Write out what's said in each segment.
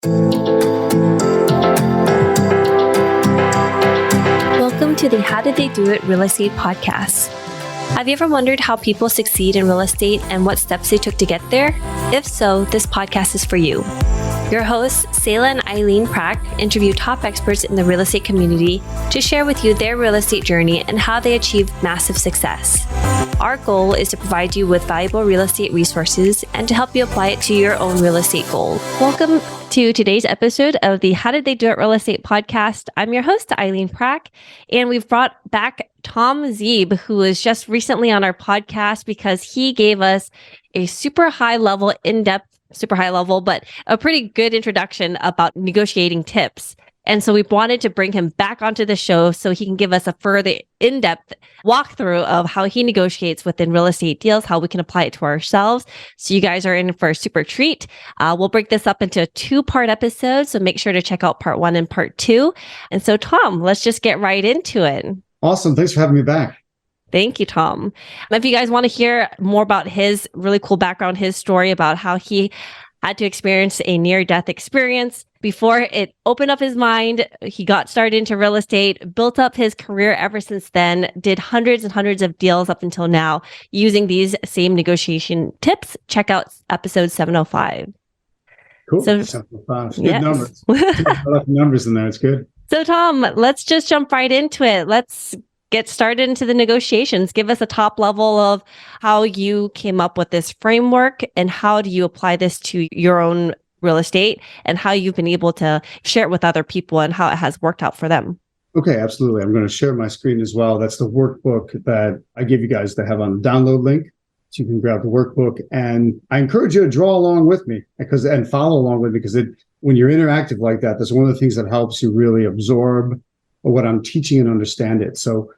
Welcome to the How Did They Do It Real Estate Podcast. Have you ever wondered how people succeed in real estate and what steps they took to get there? If so, this podcast is for you. Your hosts, Selah and Eileen Prack, interview top experts in the real estate community to share with you their real estate journey and how they achieved massive success. Our goal is to provide you with valuable real estate resources and to help you apply it to your own real estate goal. Welcome to today's episode of the How Did They Do It Real Estate Podcast. I'm your host, Eileen Prack, and we've brought back Tom Zeeb, who was just recently on our podcast because he gave us a super high level, but a pretty good introduction about negotiating tips. And so we wanted to bring him back onto the show so he can give us a further in-depth walkthrough of how he negotiates within real estate deals, how we can apply it to ourselves. So you guys are in for a super treat. We'll break this up into a two-part episode, so make sure to check out part 1 and part 2. And so Tom, let's just get right into it. Awesome. Thanks for having me back. Thank you, Tom. If you guys want to hear more about his really cool background, his story about how he had to experience a near-death experience before it opened up his mind, he got started into real estate, built up his career ever since then, did hundreds and hundreds of deals up until now using these same negotiation tips. Check out episode 705. Cool. So, 705. Good yes. numbers. I like the numbers in there. It's good. So Tom, let's just jump right into it. Let's get started into the negotiations. Give us a top level of how you came up with this framework and how do you apply this to your own real estate and how you've been able to share it with other people and how it has worked out for them. Okay, absolutely. I'm going to share my screen as well. That's the workbook that I give you guys to have on the download link. So you can grab the workbook. And I encourage you to draw along with me and follow along with me because when you're interactive like that, that's one of the things that helps you really absorb what I'm teaching and understand it. So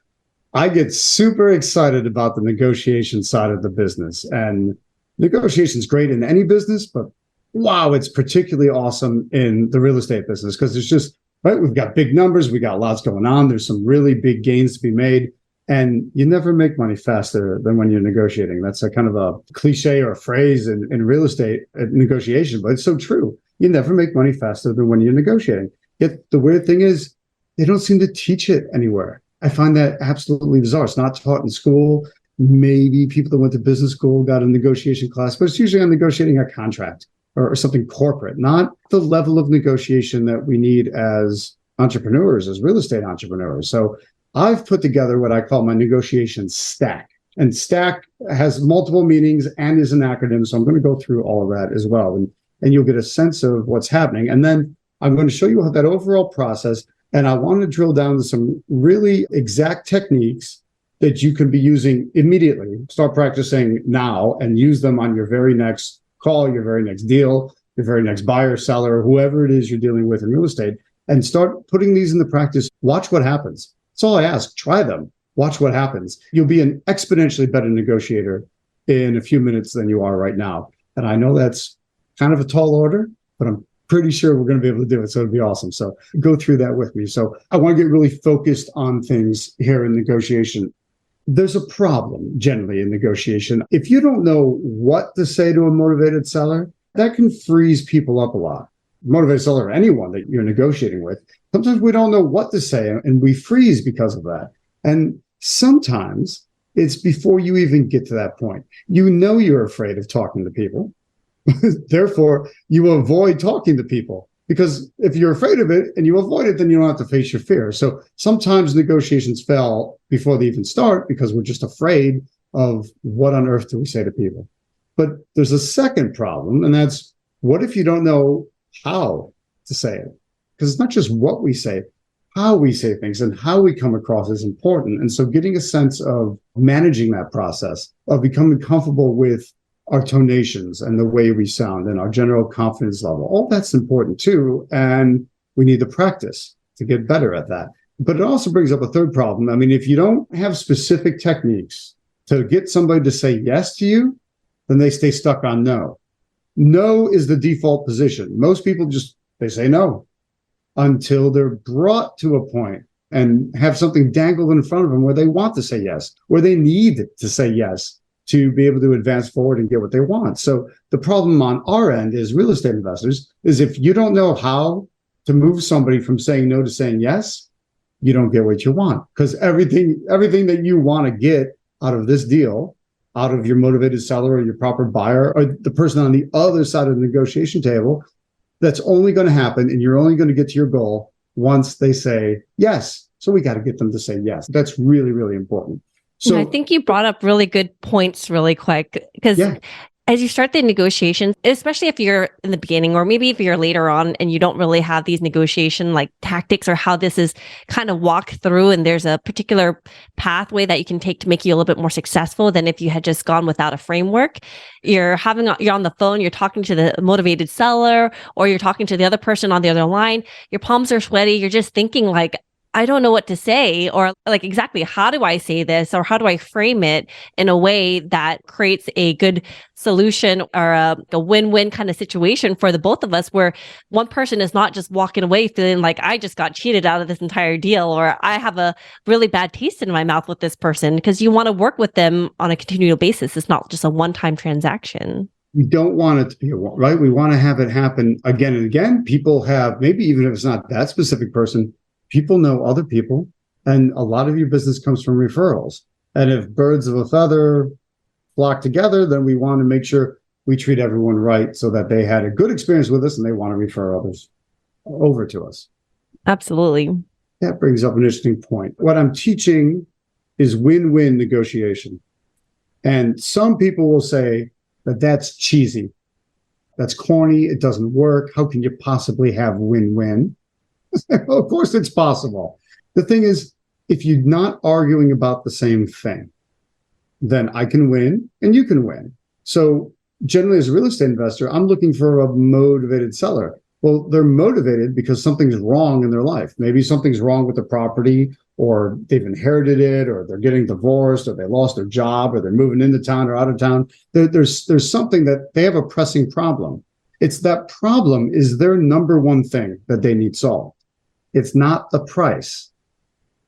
I get super excited about the negotiation side of the business. And negotiation is great in any business, but wow, it's particularly awesome in the real estate business because it's just, right, we've got big numbers, we got lots going on, there's some really big gains to be made, and you never make money faster than when you're negotiating. That's a kind of a cliche or a phrase in real estate negotiation, but it's so true. You never make money faster than when you're negotiating. Yet the weird thing is, they don't seem to teach it anywhere. I find that absolutely bizarre. It's not taught in school. Maybe people that went to business school got a negotiation class, but it's usually on negotiating a contract or something corporate, not the level of negotiation that we need as entrepreneurs, as real estate entrepreneurs. So I've put together what I call my negotiation stack. And stack has multiple meanings and is an acronym. So I'm going to go through all of that as well. And you'll get a sense of what's happening. And then I'm going to show you how that overall process. And I want to drill down to some really exact techniques that you can be using immediately. Start practicing now and use them on your very next call, your very next deal, your very next buyer, seller, whoever it is you're dealing with in real estate, and start putting these into practice. Watch what happens. That's all I ask. Try them. Watch what happens. You'll be an exponentially better negotiator in a few minutes than you are right now. And I know that's kind of a tall order, but I'm pretty sure we're going to be able to do it. So it'll be awesome. So go through that with me. So I want to get really focused on things here in negotiation. There's a problem generally in negotiation. If you don't know what to say to a motivated seller, that can freeze people up a lot. Motivated seller, or anyone that you're negotiating with, sometimes we don't know what to say and we freeze because of that. And sometimes it's before you even get to that point. You know you're afraid of talking to people. Therefore, you avoid talking to people because if you're afraid of it and you avoid it, then you don't have to face your fear. So sometimes negotiations fail before they even start because we're just afraid of what on earth do we say to people. But there's a second problem, and that's what if you don't know how to say it? Because it's not just what we say, how we say things and how we come across is important. And so getting a sense of managing that process, of becoming comfortable with our tonations and the way we sound and our general confidence level. All that's important too. And we need to practice to get better at that. But it also brings up a third problem. I mean, if you don't have specific techniques to get somebody to say yes to you, then they stay stuck on no. No is the default position. Most people they say no until they're brought to a point and have something dangled in front of them where they want to say yes, where they need to say yes. to be able to advance forward and get what they want. So the problem on our end is real estate investors is if you don't know how to move somebody from saying no to saying yes, you don't get what you want, because everything that you want to get out of this deal, out of your motivated seller or your proper buyer or the person on the other side of the negotiation table, that's only going to happen and you're only going to get to your goal once they say yes. So we got to get them to say yes. That's really, really important. So I think you brought up really good points really quick, because as you start the negotiations, especially if you're in the beginning, or maybe if you're later on and you don't really have these negotiation like tactics or how this is kind of walked through, and there's a particular pathway that you can take to make you a little bit more successful than if you had just gone without a framework. You're on the phone, you're talking to the motivated seller, or you're talking to the other person on the other line. Your palms are sweaty. You're just thinking like, I don't know what to say, or like exactly how do I say this, or how do I frame it in a way that creates a good solution or a win-win kind of situation for the both of us, where one person is not just walking away feeling like I just got cheated out of this entire deal, or I have a really bad taste in my mouth with this person, because you want to work with them on a continual basis. It's not just a one-time transaction. We don't want it to be right. We want to have it happen again and again. People have, maybe even if it's not that specific person, people know other people, and a lot of your business comes from referrals. And if birds of a feather flock together, then we want to make sure we treat everyone right so that they had a good experience with us and they want to refer others over to us. Absolutely. That brings up an interesting point. What I'm teaching is win-win negotiation. And some people will say that that's cheesy. That's corny. It doesn't work. How can you possibly have win-win? Of course, it's possible. The thing is, if you're not arguing about the same thing, then I can win and you can win. So generally, as a real estate investor, I'm looking for a motivated seller. Well, they're motivated because something's wrong in their life. Maybe something's wrong with the property, or they've inherited it, or they're getting divorced, or they lost their job, or they're moving into town or out of town. There's something that they have a pressing problem. It's that problem is their number one thing that they need solved. It's not the price.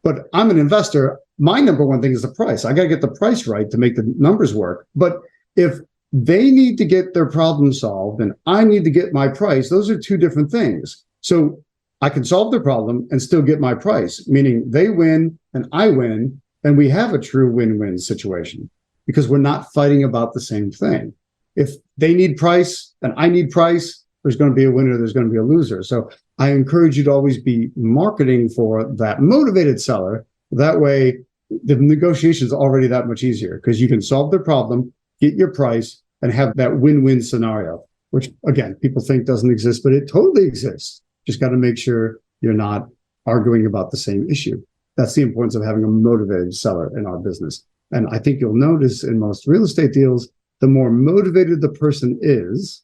But I'm an investor. My number one thing is the price. I got to get the price right to make the numbers work. But if they need to get their problem solved and I need to get my price, those are two different things. So I can solve their problem and still get my price, meaning they win and I win, and we have a true win-win situation because we're not fighting about the same thing. If they need price and I need price, there's going to be a winner, there's going to be a loser. So I encourage you to always be marketing for that motivated seller. That way, the negotiation is already that much easier because you can solve their problem, get your price, and have that win-win scenario, which, again, people think doesn't exist, but it totally exists. Just got to make sure you're not arguing about the same issue. That's the importance of having a motivated seller in our business. And I think you'll notice in most real estate deals, the more motivated the person is,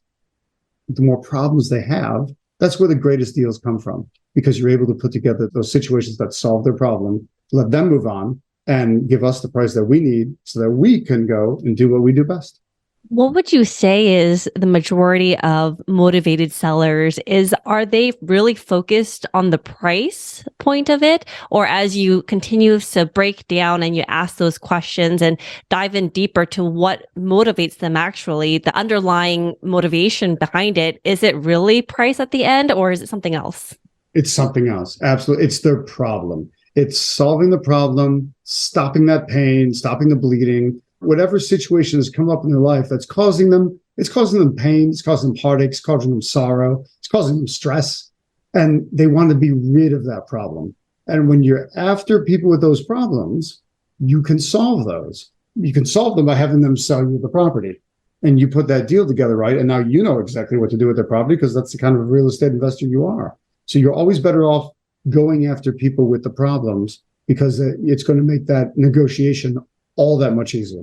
the more problems they have. That's where the greatest deals come from, because you're able to put together those situations that solve their problem, let them move on, and give us the price that we need so that we can go and do what we do best. What would you say is the majority of motivated sellers are they really focused on the price point of it? Or as you continue to break down and you ask those questions and dive in deeper to what motivates them actually, the underlying motivation behind it, is it really price at the end or is it something else? It's something else. Absolutely. It's their problem. It's solving the problem, stopping that pain, stopping the bleeding. Whatever situation has come up in their life that's causing them, it's causing them pain, it's causing them heartache, it's causing them sorrow, it's causing them stress, and they want to be rid of that problem. And when you're after people with those problems, you can solve those. You can solve them by having them sell you the property. And you put that deal together, right? And now you know exactly what to do with their property because that's the kind of real estate investor you are. So you're always better off going after people with the problems because it's going to make that negotiation all that much easier.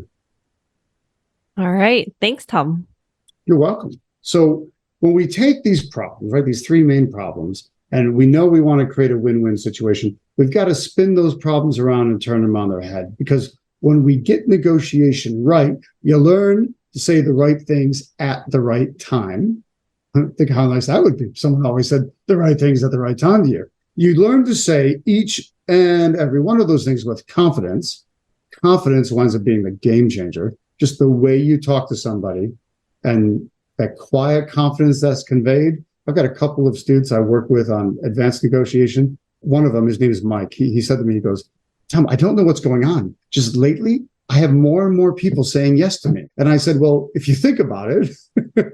All right. Thanks, Tom. You're welcome. So when we take these problems, right, these three main problems, and we know we want to create a win-win situation, we've got to spin those problems around and turn them on their head. Because when we get negotiation right, you learn to say the right things at the right time. Think how nice that would be. Someone always said the right things at the right time to you. You learn to say each and every one of those things with confidence. Confidence winds up being the game changer. just the way you talk to somebody and that quiet confidence that's conveyed. I've got a couple of students I work with on advanced negotiation. One of them, his name is Mike. He said to me, he goes, Tom, I don't know what's going on. Just lately, I have more and more people saying yes to me. And I said, well, if you think about it,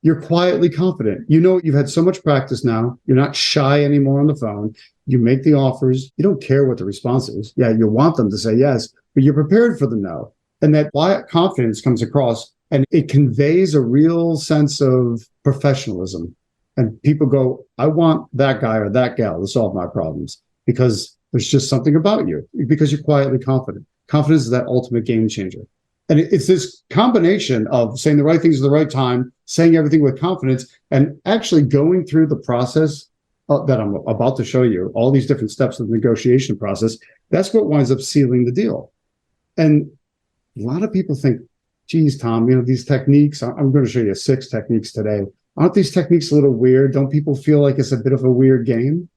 you're quietly confident. You know, you've had so much practice now. You're not shy anymore on the phone. You make the offers. You don't care what the response is. Yeah, you want them to say yes, but you're prepared for the no. And that quiet confidence comes across and it conveys a real sense of professionalism. And people go, I want that guy or that gal to solve my problems because there's just something about you, because you're quietly confident. Confidence is that ultimate game changer. And it's this combination of saying the right things at the right time, saying everything with confidence, and actually going through the process that I'm about to show you, all these different steps of the negotiation process. That's what winds up sealing the deal. And a lot of people think, geez, Tom, these techniques, I'm going to show you 6 techniques today. Aren't these techniques a little weird? Don't people feel like it's a bit of a weird game?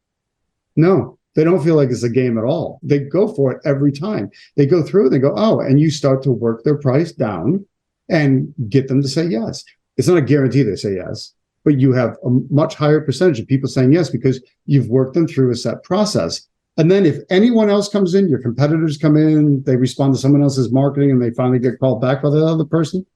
No, they don't feel like it's a game at all. They go for it every time. They go through and they go, oh, and you start to work their price down and get them to say yes. It's not a guarantee they say yes, but you have a much higher percentage of people saying yes because you've worked them through a set process. And then if anyone else comes in, your competitors come in, they respond to someone else's marketing and they finally get called back by the other person,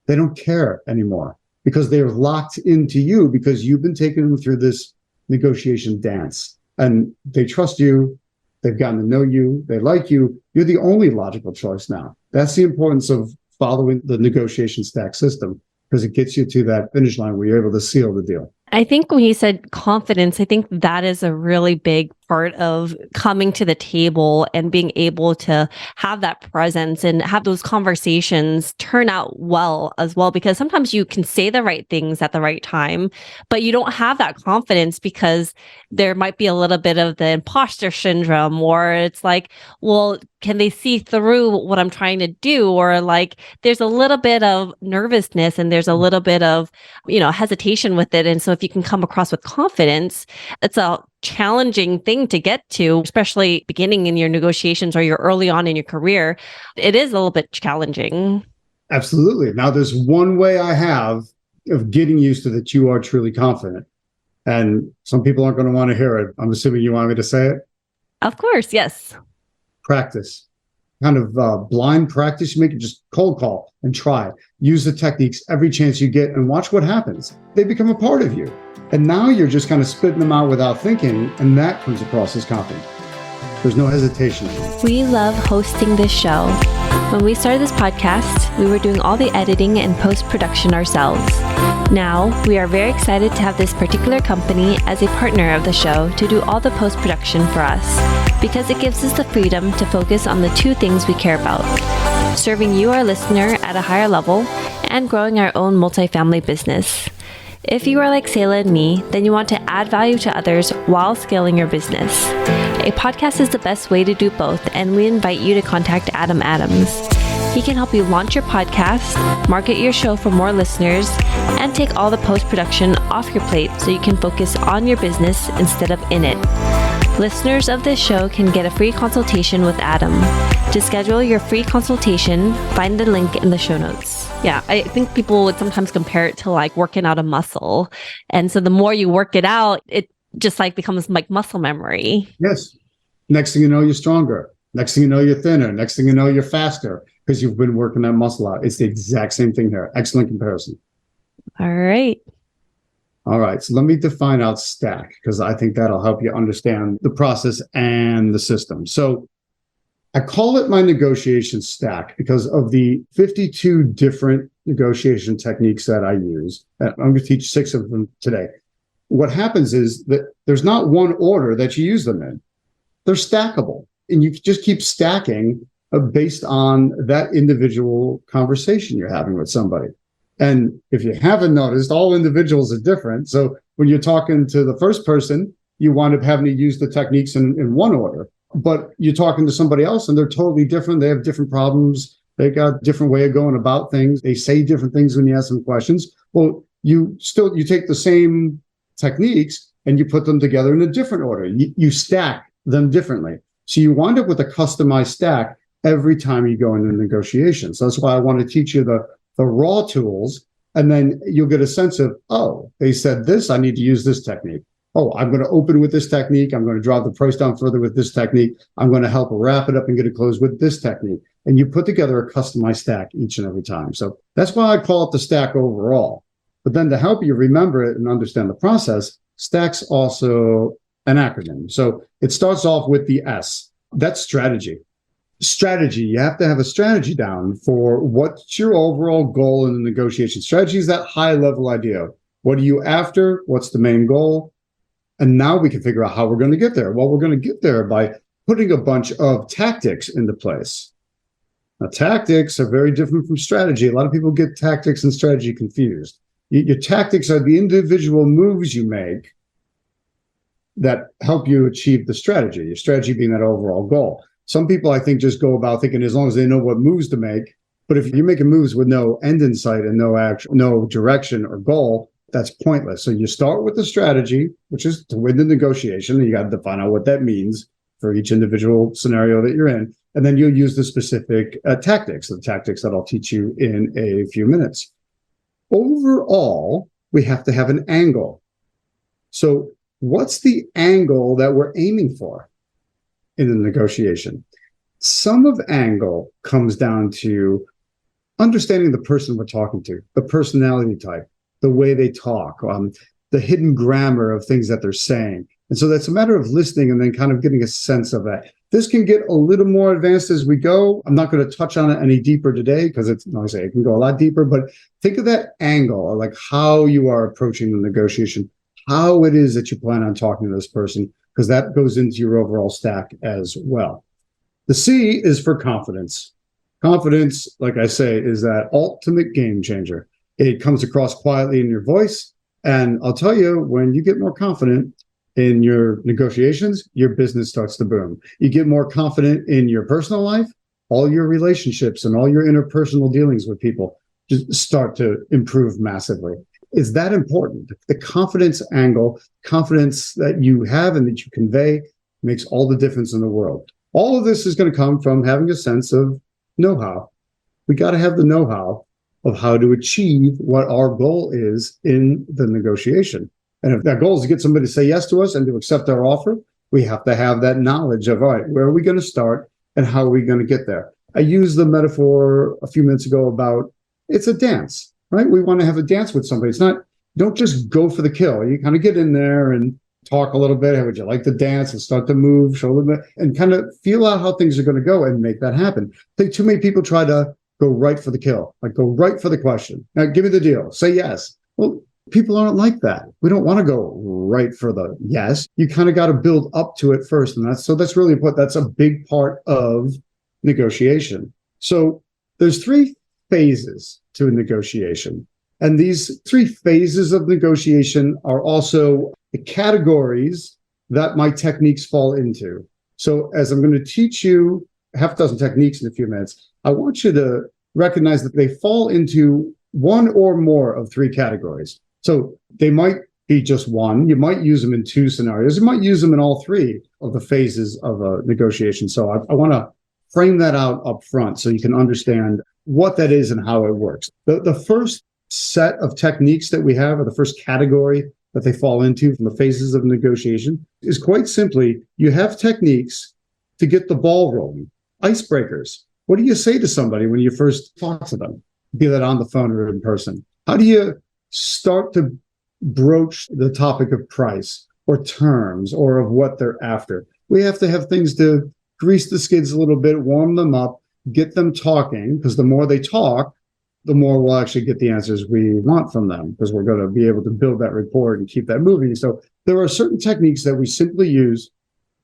they don't care anymore because they're locked into you because you've been taking them through this negotiation dance. And they trust you. They've gotten to know you. They like you. You're the only logical choice now. That's the importance of following the negotiation stack system because it gets you to that finish line where you're able to seal the deal. I think when you said confidence, I think that is a really big part of coming to the table and being able to have that presence and have those conversations turn out well as well. Because sometimes you can say the right things at the right time, but you don't have that confidence because there might be a little bit of the imposter syndrome, or it's like, well, can they see through what I'm trying to do? Or like, there's a little bit of nervousness and there's a little bit of, hesitation with it. And so if you can come across with confidence, it's a challenging thing to get to, especially beginning in your negotiations or you're early on in your career. It is a little bit challenging. Absolutely. Now, there's one way I have of getting used to that you are truly confident. And some people aren't going to want to hear it. I'm assuming you want me to say it? Of course, yes. Practice. Kind of blind practice. You make it just cold call and try. Use the techniques every chance you get and watch what happens. They become a part of you. And now you're just kind of spitting them out without thinking, and that comes across as confident. There's no hesitation. We love hosting this show. When we started this podcast, we were doing all the editing and post-production ourselves. Now, we are very excited to have this particular company as a partner of the show to do all the post-production for us, because it gives us the freedom to focus on the 2 things we care about: serving you, our listener, at a higher level, and growing our own multifamily business. If you are like Selah and me, then you want to add value to others while scaling your business. A podcast is the best way to do both, and we invite you to contact Adam Adams. He can help you launch your podcast, market your show for more listeners, and take all the post-production off your plate so you can focus on your business instead of in it. Listeners of this show can get a free consultation with Adam. To schedule your free consultation, find the link in the show notes. Yeah, I think people would sometimes compare it to like working out a muscle. And so the more you work it out, it just like becomes like muscle memory. Yes. Next thing you know, you're stronger. Next thing you know, you're thinner. Next thing you know, you're faster because you've been working that muscle out. It's the exact same thing here. Excellent comparison. All right. All right. So let me define out STACK because I think that'll help you understand the process and the system. So I call it my negotiation stack because of the 52 different negotiation techniques that I use. I'm going to teach 6 of them today. What happens is that there's not one order that you use them in. They're stackable, and you just keep stacking based on that individual conversation you're having with somebody. And if you haven't noticed, all individuals are different. So when you're talking to the first person, you wind up having to use the techniques in one order. But you're talking to somebody else and they're totally different. They have different problems. They got a different way of going about things. They say different things when you ask them questions. Well, you take the same techniques and you put them together in a different order. You stack them differently. So you wind up with a customized stack. every time you go into negotiations. So that's why I want to teach you the raw tools, and then you'll get a sense of, oh, they said this, I need to use this technique. Oh, I'm going to open with this technique. I'm going to drive the price down further with this technique. I'm going to help wrap it up and get it closed with this technique. And you put together a customized stack each and every time. So that's why I call it the stack overall. But then to help you remember it and understand the process, stack's also an acronym. So it starts off with the S. That's strategy. Strategy. You have to have a strategy down for what's your overall goal in the negotiation. Strategy is that high level idea. What are you after? What's the main goal? And now we can figure out how we're going to get there. Well, we're going to get there by putting a bunch of tactics into place. Now, tactics are very different from strategy. A lot of people get tactics and strategy confused. Your tactics are the individual moves you make that help you achieve the strategy, your strategy being that overall goal. Some people, I think, just go about thinking as long as they know what moves to make. But if you're making moves with no end in sight and no action, no direction or goal, that's pointless. So you start with the strategy, which is to win the negotiation. And you got to define out what that means for each individual scenario that you're in. And then you'll use the specific tactics, the tactics that I'll teach you in a few minutes. Overall, we have to have an angle. So what's the angle that we're aiming for in the negotiation? Some of angle comes down to understanding the person we're talking to, the personality type, the way they talk, the hidden grammar of things that they're saying. And so that's a matter of listening and then kind of getting a sense of that. This can get a little more advanced as we go. I'm not going to touch on it any deeper today because it's, like I say, it can go a lot deeper, but think of that angle, like how you are approaching the negotiation, how it is that you plan on talking to this person, because that goes into your overall stack as well. The C is for confidence. Confidence, like I say, is that ultimate game changer. It comes across quietly in your voice. And I'll tell you, when you get more confident in your negotiations, your business starts to boom. You get more confident in your personal life, all your relationships and all your interpersonal dealings with people just start to improve massively. Is that important? The confidence angle, confidence that you have and that you convey makes all the difference in the world. All of this is going to come from having a sense of know-how. We got to have the know-how of how to achieve what our goal is in the negotiation. And if that goal is to get somebody to say yes to us and to accept our offer, we have to have that knowledge of, all right, where are we going to start and how are we going to get there? I used the metaphor a few minutes ago about it's a dance, right? We want to have a dance with somebody. It's not, don't just go for the kill. You kind of get in there and talk a little bit. How would you like to dance and start to move, show a little bit, and kind of feel out how things are going to go and make that happen. I think too many people try to go right for the kill, like go right for the question. Now, give me the deal. Say yes. Well, people aren't like that. We don't want to go right for the yes. You kind of got to build up to it first. And that's really important. That's a big part of negotiation. So there's 3 phases to a negotiation. And these 3 phases of negotiation are also the categories that my techniques fall into. So as I'm going to teach you half a dozen techniques in a few minutes, I want you to recognize that they fall into one or more of 3 categories. So they might be just one. You might use them in 2 scenarios. You might use them in all 3 of the phases of a negotiation. So I want to frame that out up front so you can understand what that is and how it works. The first set of techniques that we have, or the first category that they fall into from the phases of negotiation, is quite simply, you have techniques to get the ball rolling. Icebreakers. What do you say to somebody when you first talk to them, be that on the phone or in person? How do you start to broach the topic of price or terms or of what they're after? We have to have things to grease the skids a little bit, warm them up, get them talking, because the more they talk, the more we'll actually get the answers we want from them, because we're going to be able to build that rapport and keep that moving. So there are certain techniques that we simply use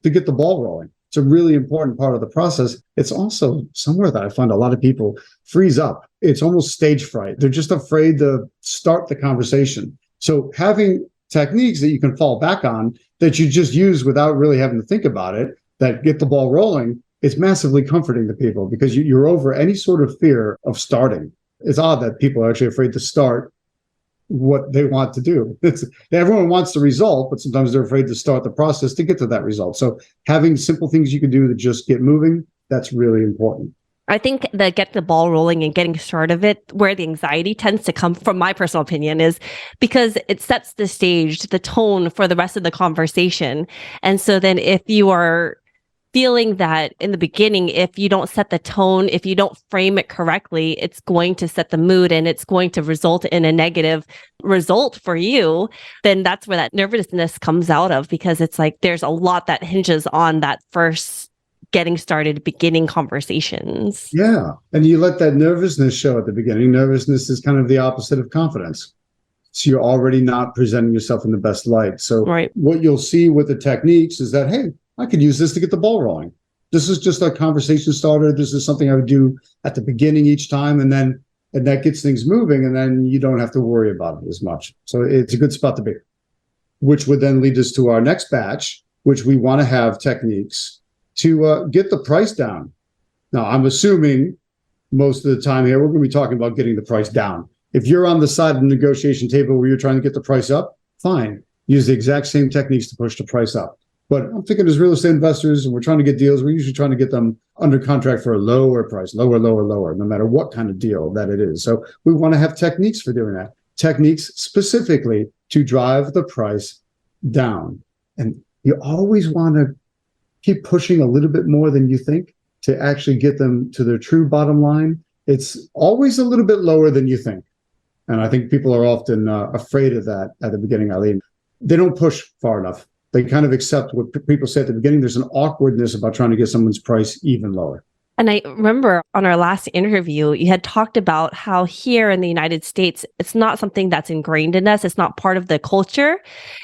to get the ball rolling. It's a really important part of the process. It's also somewhere that I find a lot of people freeze up. It's almost stage fright. They're just afraid to start the conversation. So having techniques that you can fall back on that you just use without really having to think about it, that get the ball rolling, it's massively comforting to people because you're over any sort of fear of starting. It's odd that people are actually afraid to start what they want to do. Everyone wants the result, but sometimes they're afraid to start the process to get to that result. So having simple things you can do to just get moving That's really important. I think that get the ball rolling and getting started of it, where the anxiety tends to come from, my personal opinion, is because it sets the stage, the tone for the rest of the conversation. And so then if you are feeling that in the beginning, if you don't set the tone, if you don't frame it correctly, it's going to set the mood and it's going to result in a negative result for you, then that's where that nervousness comes out of, because it's like there's a lot that hinges on that first getting started, beginning conversations. Yeah. And you let that nervousness show at the beginning. Nervousness is kind of the opposite of confidence. So you're already not presenting yourself in the best light. So what you'll see with the techniques is that, hey, I could use this to get the ball rolling. This is just a conversation starter. This is something I would do at the beginning each time. And that gets things moving. And then you don't have to worry about it as much. So it's a good spot to be, which would then lead us to our next batch, which we want to have techniques to get the price down. Now, I'm assuming most of the time here, we're going to be talking about getting the price down. If you're on the side of the negotiation table where you're trying to get the price up, fine. Use the exact same techniques to push the price up. But I'm thinking as real estate investors, and we're trying to get deals, we're usually trying to get them under contract for a lower price, lower, no matter what kind of deal that it is. So we want to have techniques for doing that. Techniques specifically to drive the price down. And you always want to keep pushing a little bit more than you think to actually get them to their true bottom line. It's always a little bit lower than you think. And I think people are often afraid of that at the beginning, Eileen. They don't push far enough. They kind of accept what people say at the beginning. There's an awkwardness about trying to get someone's price even lower. And I remember on our last interview, you had talked about how here in the United States, it's not something that's ingrained in us. It's not part of the culture.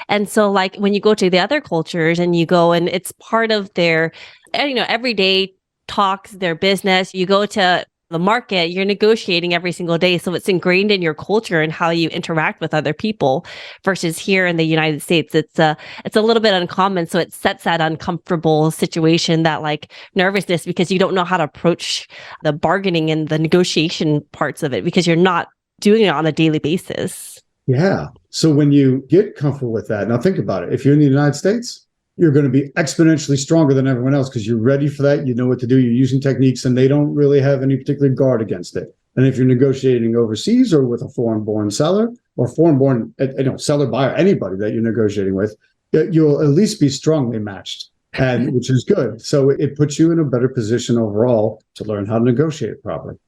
And so like when you go to the other cultures and you go and it's part of their, everyday talks, their business, you go to the market, you're negotiating every single day. So it's ingrained in your culture and how you interact with other people, versus here in the United States, it's a little bit uncommon. So it sets that uncomfortable situation, that like nervousness, because you don't know how to approach the bargaining and the negotiation parts of it, because you're not doing it on a daily basis. Yeah. So when you get comfortable with that, now think about it. If you're in the United States, you're going to be exponentially stronger than everyone else because you're ready for that. You know what to do. You're using techniques and they don't really have any particular guard against it. And if you're negotiating overseas or with a foreign-born seller or foreign-born seller, buyer, anybody that you're negotiating with, you'll at least be strongly matched, and which is good. So it puts you in a better position overall to learn how to negotiate properly.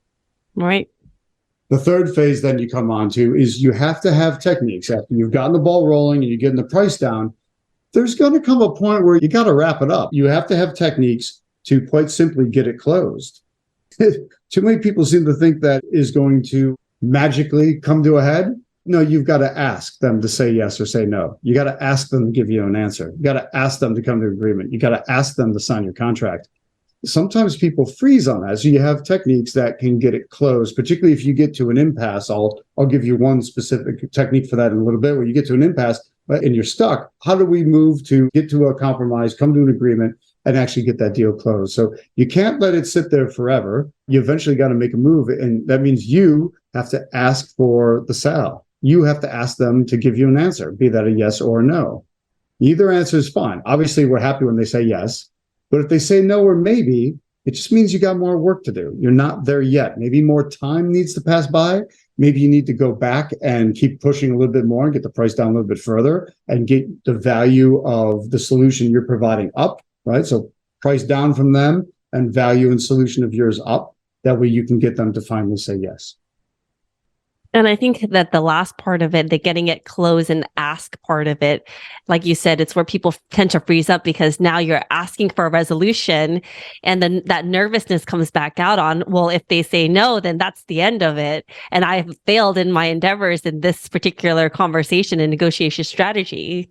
Right. The third phase then you come on to is you have to have techniques. After you've gotten the ball rolling and you're getting the price down, there's going to come a point where you got to wrap it up. You have to have techniques to quite simply get it closed. Too many people seem to think that is going to magically come to a head. No, you've got to ask them to say yes or say no. You got to ask them to give you an answer. You got to ask them to come to agreement. You got to ask them to sign your contract. Sometimes people freeze on that. So you have techniques that can get it closed, particularly if you get to an impasse. I'll give you one specific technique for that in a little bit. Where you get to an impasse and you're stuck, how do we move to get to a compromise, come to an agreement, and actually get that deal closed? So you can't let it sit there forever. You eventually got to make a move. And that means you have to ask for the sale. You have to ask them to give you an answer, be that a yes or a no. Either answer is fine. Obviously, we're happy when they say yes. But if they say no or maybe, it just means you got more work to do. You're not there yet. Maybe more time needs to pass by. Maybe you need to go back and keep pushing a little bit more and get the price down a little bit further and get the value of the solution you're providing up, right? So price down from them and value and solution of yours up. That way you can get them to finally say yes. And I think that the last part of it, the getting it closed and ask part of it, like you said, it's where people tend to freeze up because now you're asking for a resolution and then that nervousness comes back out on, well, if they say no, then that's the end of it. And I have failed in my endeavors in this particular conversation and negotiation strategy.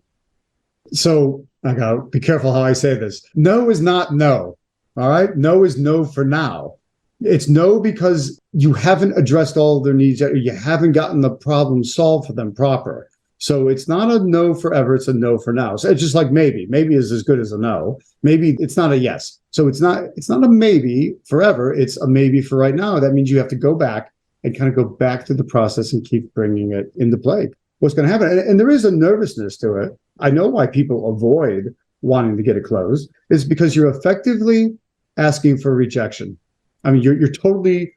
So I gotta be careful how I say this. No is not no. All right. No is no for now. It's no because you haven't addressed all of their needs yet, or you haven't gotten the problem solved for them proper. So it's not a no forever, it's a no for now. So it's just like maybe. Maybe is as good as a no. Maybe it's not a yes. So it's not a maybe forever, it's a maybe for right now. That means you have to go back and kind of go back to the process and keep bringing it into play. What's going to happen? And there is a nervousness to it. I know why people avoid wanting to get it closed. It's because you're effectively asking for rejection. I mean, you're totally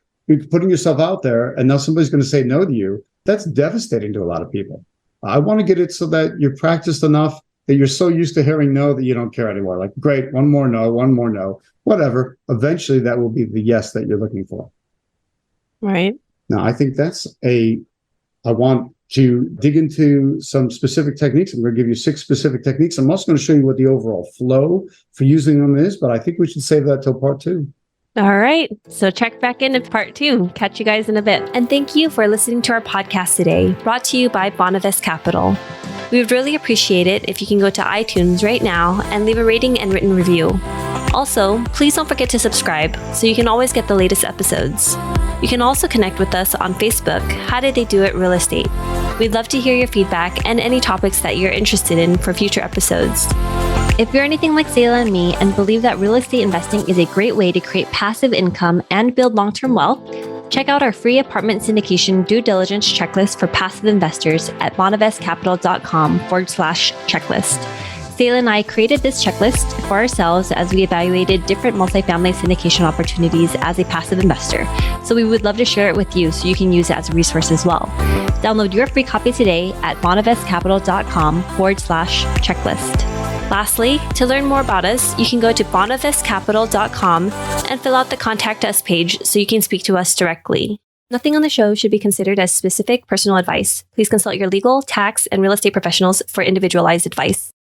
putting yourself out there, and now somebody's going to say no to you. That's devastating to a lot of people. I want to get it so that you're practiced enough that you're so used to hearing no that you don't care anymore. Like, great, one more no, whatever. Eventually, that will be the yes that you're looking for. Right. Now, I think I want to dig into some specific techniques. I'm going to give you 6 specific techniques. I'm also going to show you what the overall flow for using them is, but I think we should save that till part 2. All right. So check back in part 2. Catch you guys in a bit. And thank you for listening to our podcast today, brought to you by Bonavest Capital. We would really appreciate it if you can go to iTunes right now and leave a rating and written review. Also, please don't forget to subscribe so you can always get the latest episodes. You can also connect with us on Facebook, How Did They Do It Real Estate. We'd love to hear your feedback and any topics that you're interested in for future episodes. If you're anything like Sayla and me and believe that real estate investing is a great way to create passive income and build long-term wealth, check out our free apartment syndication due diligence checklist for passive investors at bonavestcapital.com/checklist. Sayla and I created this checklist for ourselves as we evaluated different multifamily syndication opportunities as a passive investor. So we would love to share it with you so you can use it as a resource as well. Download your free copy today at bonavestcapital.com/checklist. Lastly, to learn more about us, you can go to bonavestcapital.com and fill out the Contact Us page so you can speak to us directly. Nothing on the show should be considered as specific personal advice. Please consult your legal, tax, and real estate professionals for individualized advice.